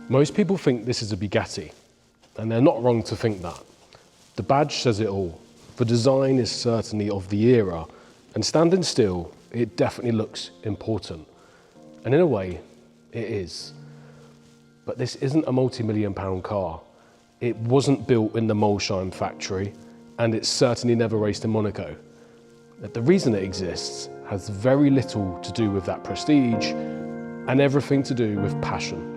Most people think this is a Bugatti, and they're not wrong to think that. The badge says it all. The design is certainly of the era, and standing still, it definitely looks important. And in a way, it is. But this isn't a multi-million-pound car. It wasn't built in the Molsheim factory, and it's certainly never raced in Monaco. The reason it exists has very little to do with that prestige, and everything to do with passion.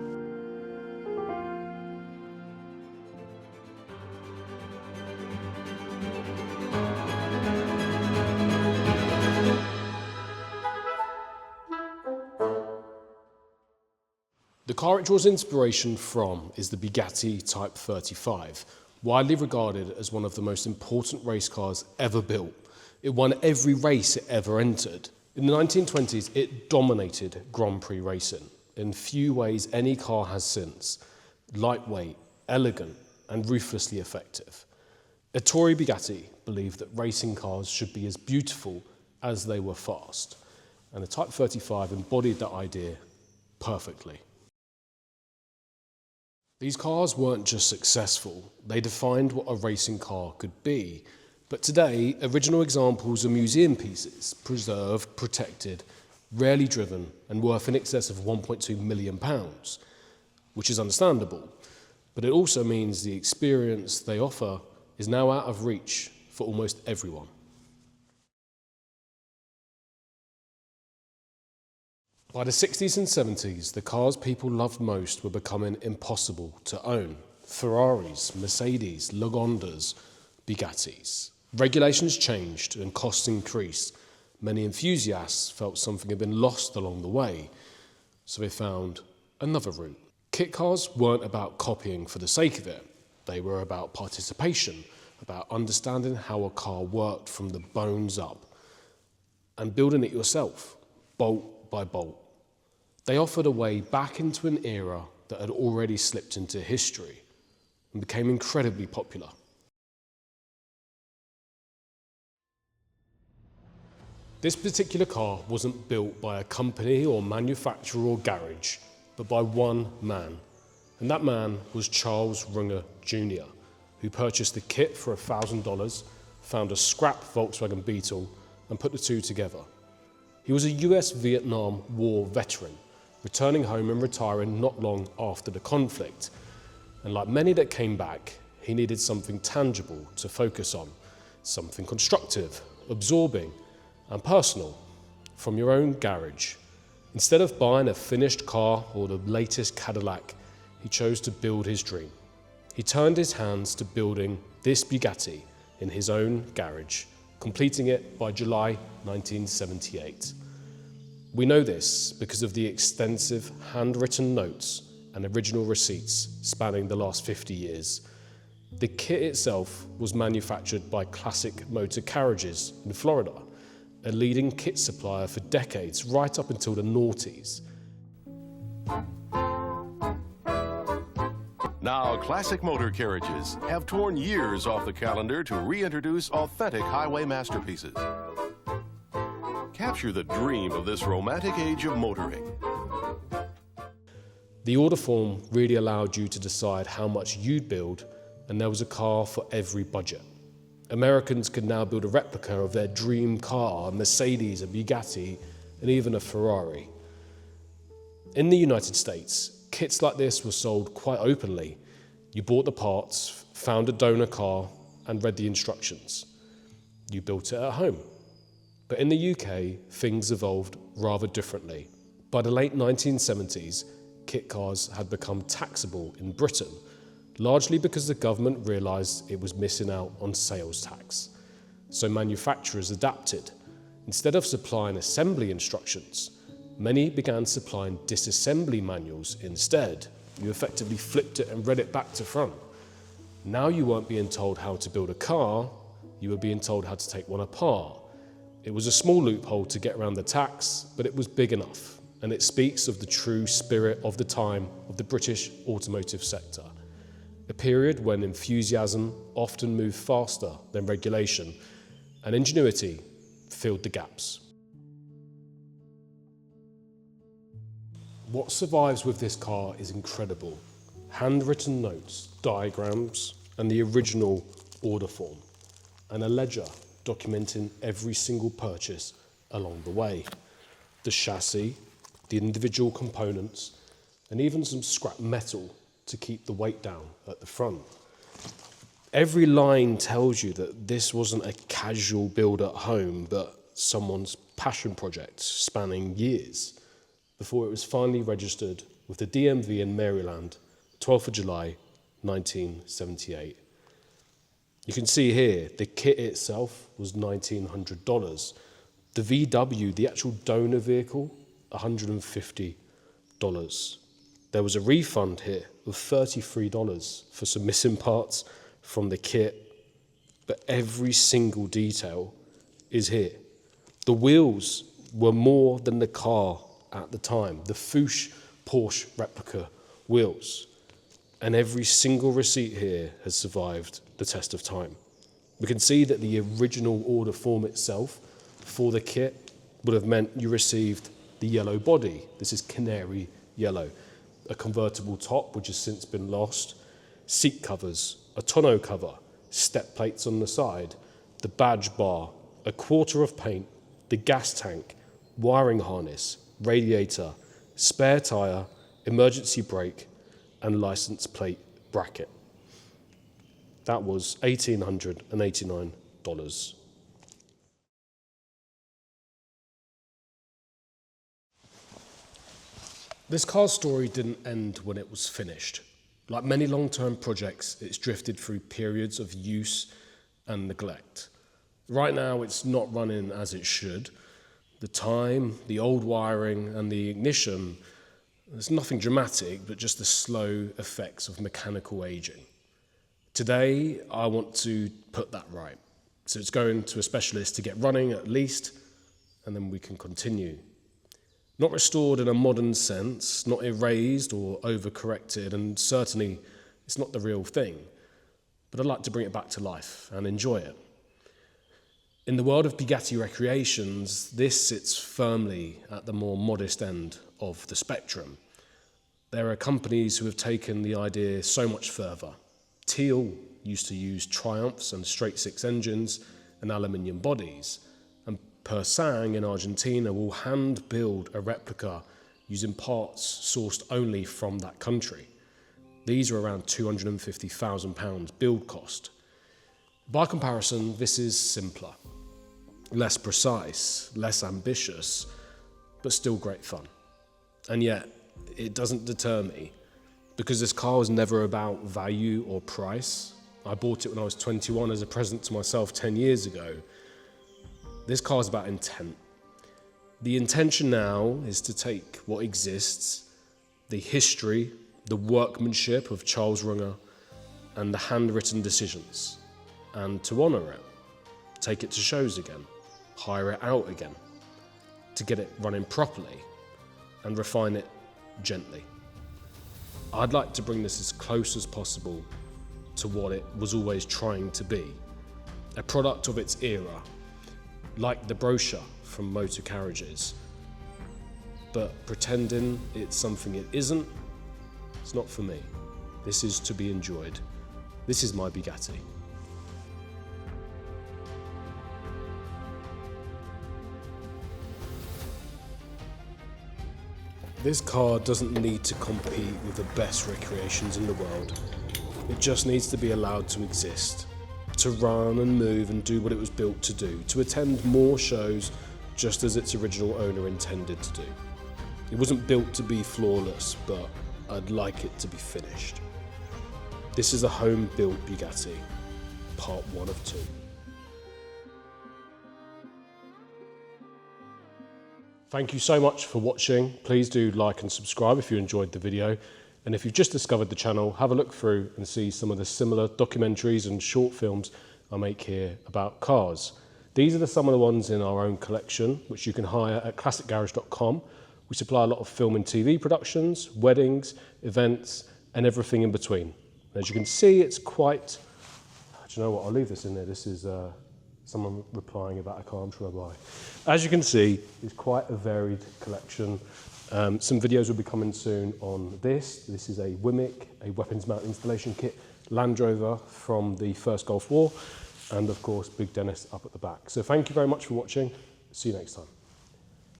The car it draws inspiration from is the Bugatti Type 35, widely regarded as one of the most important race cars ever built. It won every race it ever entered. In the 1920s, it dominated Grand Prix racing in few ways any car has since. Lightweight, elegant, and ruthlessly effective. Ettore Bugatti believed that racing cars should be as beautiful as they were fast, and the Type 35 embodied that idea perfectly. These cars weren't just successful, they defined what a racing car could be. But today, original examples are museum pieces, preserved, protected, rarely driven, and worth in excess of £1.2 million, which is understandable. But it also means the experience they offer is now out of reach for almost everyone. By the 60s and 70s, the cars people loved most were becoming impossible to own. Ferraris, Mercedes, Lagondas, Bugattis. Regulations changed and costs increased. Many enthusiasts felt something had been lost along the way, so they found another route. Kit cars weren't about copying for the sake of it. They were about participation, about understanding how a car worked from the bones up, and building it yourself, bolt by bolt. They offered a way back into an era that had already slipped into history and became incredibly popular. This particular car wasn't built by a company or manufacturer or garage, but by one man. And that man was Charles Runger Jr., who purchased the kit for $1,000, found a scrap Volkswagen Beetle, and put the two together. He was a US Vietnam War veteran, returning home and retiring not long after the conflict. And like many that came back, he needed something tangible to focus on, something constructive, absorbing, and personal from your own garage. Instead of buying a finished car or the latest Cadillac, he chose to build his dream. He turned his hands to building this Bugatti in his own garage, completing it by July 1978. We know this because of the extensive handwritten notes and original receipts spanning the last 50 years. The kit itself was manufactured by Klassic Motor Carriages in Florida, a leading kit supplier for decades, right up until the noughties. Now, Klassic Motor Carriages have torn years off the calendar to reintroduce authentic highway masterpieces. Capture the dream of this romantic age of motoring. The order form really allowed you to decide how much you'd build, and there was a car for every budget. Americans could now build a replica of their dream car, a Mercedes, a Bugatti, and even a Ferrari. In the United States, kits like this were sold quite openly. You bought the parts, found a donor car, and read the instructions. You built it at home. But in the UK, things evolved rather differently. By the late 1970s, kit cars had become taxable in Britain, largely because the government realised it was missing out on sales tax. So manufacturers adapted. Instead of supplying assembly instructions, many began supplying disassembly manuals instead. You effectively flipped it and read it back to front. Now you weren't being told how to build a car, you were being told how to take one apart. It was a small loophole to get around the tax, but it was big enough, and it speaks of the true spirit of the time of the British automotive sector. A period when enthusiasm often moved faster than regulation, and ingenuity filled the gaps. What survives with this car is incredible. handwritten notes, diagrams, and the original order form, and a ledger documenting every single purchase along the way. The chassis, the individual components, and even some scrap metal to keep the weight down at the front. Every line tells you that this wasn't a casual build at home, but someone's passion project spanning years before it was finally registered with the DMV in Maryland, 12th of July, 1978. You can see here, the kit itself was $1,900. The VW, the actual donor vehicle, $150. There was a refund here of $33 for some missing parts from the kit, but every single detail is here. The wheels were more than the car at the time, the Fuchs Porsche replica wheels, and every single receipt here has survived the test of time. We can see that the original order form itself for the kit would have meant you received the yellow body. This is canary yellow. A convertible top, which has since been lost, seat covers, a tonneau cover, step plates on the side, the badge bar, a quarter of paint, the gas tank, wiring harness, radiator, spare tyre, emergency brake, and license plate bracket. That was $1,889. This car's story didn't end when it was finished. Like many long-term projects, it's drifted through periods of use and neglect. Right now, it's not running as it should. The time, the old wiring, and the ignition, there's nothing dramatic, but just the slow effects of mechanical aging. Today, I want to put that right. So it's going to a specialist to get running at least, and then we can continue. Not restored in a modern sense, not erased or overcorrected, and certainly it's not the real thing. But I'd like to bring it back to life and enjoy it. In the world of Bugatti recreations, this sits firmly at the more modest end of the spectrum. There are companies who have taken the idea so much further. Teal used to use Triumphs and straight-six engines and aluminium bodies. Persang in Argentina will hand build a replica using parts sourced only from that country. These are around £250,000 build cost. By comparison, this is simpler, less precise, less ambitious, but still great fun. And yet, it doesn't deter me, because this car was never about value or price. I bought it when I was 21 as a present to myself 10 years ago. This car is about intent. The intention now is to take what exists, the history, the workmanship of Charles Runger, and the handwritten decisions, and to honour it, take it to shows again, hire it out again, to get it running properly, and refine it gently. I'd like to bring this as close as possible to what it was always trying to be, a product of its era, like the brochure from Motor Carriages. But pretending it's something it isn't, it's not for me. This is to be enjoyed. This is my Bugatti. This car doesn't need to compete with the best recreations in the world. It just needs to be allowed to exist, to run and move and do what it was built to do, to attend more shows just as its original owner intended to do. It wasn't built to be flawless, but I'd like it to be finished. This is a home-built Bugatti, part 1 of 2. Thank you so much for watching. Please do like and subscribe if you enjoyed the video. And if you've just discovered the channel, have a look through and see some of the similar documentaries and short films I make here about cars. These are some of the ones in our own collection, which you can hire at classicgarage.com. We supply a lot of film and TV productions, weddings, events, and everything in between. As you can see, it's quite, do you know what, I'll leave this in there. This is someone replying about a car I'm trying to buy. As you can see, it's quite a varied collection Some videos will be coming soon on this. This is a WMIC, a weapons mount installation kit, Land Rover from the First Gulf War, and of course Big Dennis up at the back. So thank you very much for watching. See you next time.